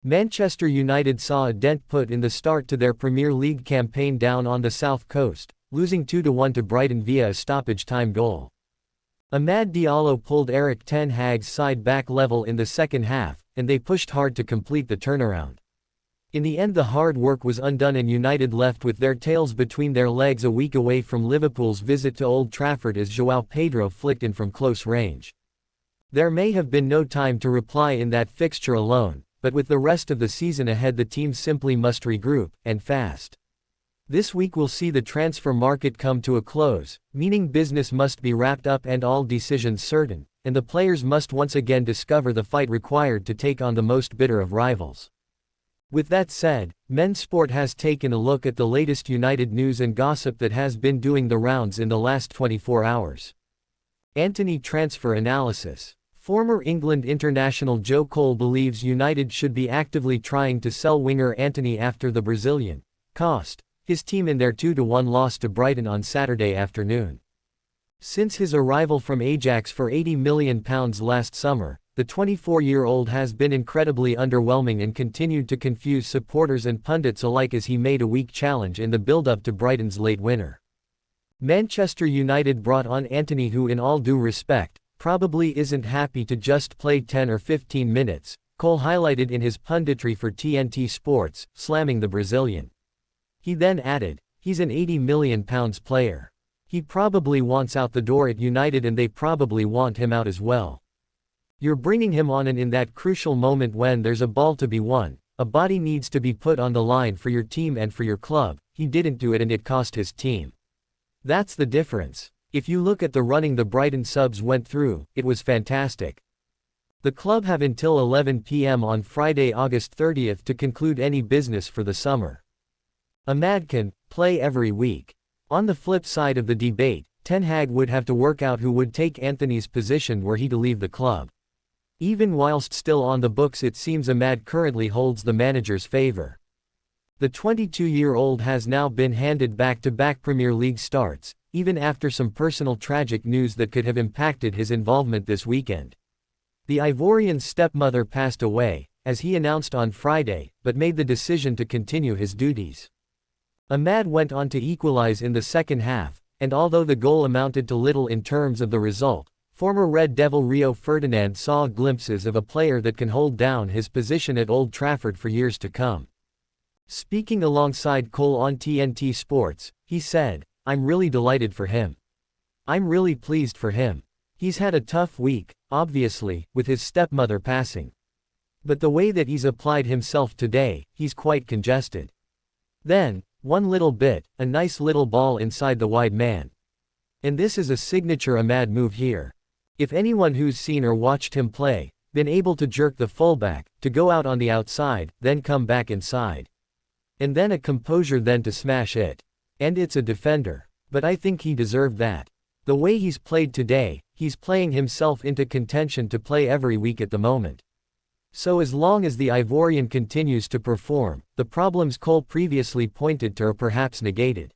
Manchester United saw a dent put in the start to their Premier League campaign down on the south coast, losing 2-1 to Brighton via a stoppage-time goal. Amad Diallo pulled Erik ten Hag's side back level in the second half, and they pushed hard to complete the turnaround. In the end, the hard work was undone and United left with their tails between their legs a week away from Liverpool's visit to Old Trafford as João Pedro flicked in from close range. There may have been no time to reply in that fixture alone, but with the rest of the season ahead the team simply must regroup, and fast. This week will see the transfer market come to a close, meaning business must be wrapped up and all decisions certain, and the players must once again discover the fight required to take on the most bitter of rivals. With that said, Men's Sport has taken a look at the latest United news and gossip that has been doing the rounds in the last 24 hours. Antony transfer analysis. Former England international Joe Cole believes United should be actively trying to sell winger Antony after the Brazilian cost his team in their 2-1 loss to Brighton on Saturday afternoon. Since his arrival from Ajax for £80 million last summer, the 24-year-old has been incredibly underwhelming and continued to confuse supporters and pundits alike as he made a weak challenge in the build-up to Brighton's late winner. Manchester United brought on Antony, who in all due respect, probably isn't happy to just play 10 or 15 minutes, Cole highlighted in his punditry for TNT Sports, slamming the Brazilian. He then added, "He's an £80 million player. He probably wants out the door at United and they probably want him out as well. You're bringing him on, and in that crucial moment when there's a ball to be won, a body needs to be put on the line for your team and for your club. He didn't do it and it cost his team. That's the difference. If you look at the running the Brighton subs went through, it was fantastic. The club have until 11 p.m. on Friday, August 30th to conclude any business for the summer. Amad can play every week. On the flip side of the debate, Ten Hag would have to work out who would take Antony's position were he to leave the club. Even whilst still on the books, it seems Amad currently holds the manager's favour. The 22-year-old has now been handed back-to-back Premier League starts, even after some personal tragic news that could have impacted his involvement this weekend. The Ivorian's stepmother passed away, as he announced on Friday, but made the decision to continue his duties. Amad went on to equalize in the second half, and although the goal amounted to little in terms of the result, former Red Devil Rio Ferdinand saw glimpses of a player that can hold down his position at Old Trafford for years to come. Speaking alongside Cole on TNT Sports, he said, "I'm really delighted for him. I'm really pleased for him. He's had a tough week, obviously, with his stepmother passing. But the way that he's applied himself today, he's quite congested. Then, one little bit, a nice little ball inside the wide man. And this is a signature Amad move here. If anyone who's seen or watched him play, been able to jerk the fullback, to go out on the outside, then come back inside. And then a composure then to smash it. And it's a defender. But I think he deserved that. The way he's played today, he's playing himself into contention to play every week at the moment. So as long as the Ivorian continues to perform, the problems Cole previously pointed to are perhaps negated."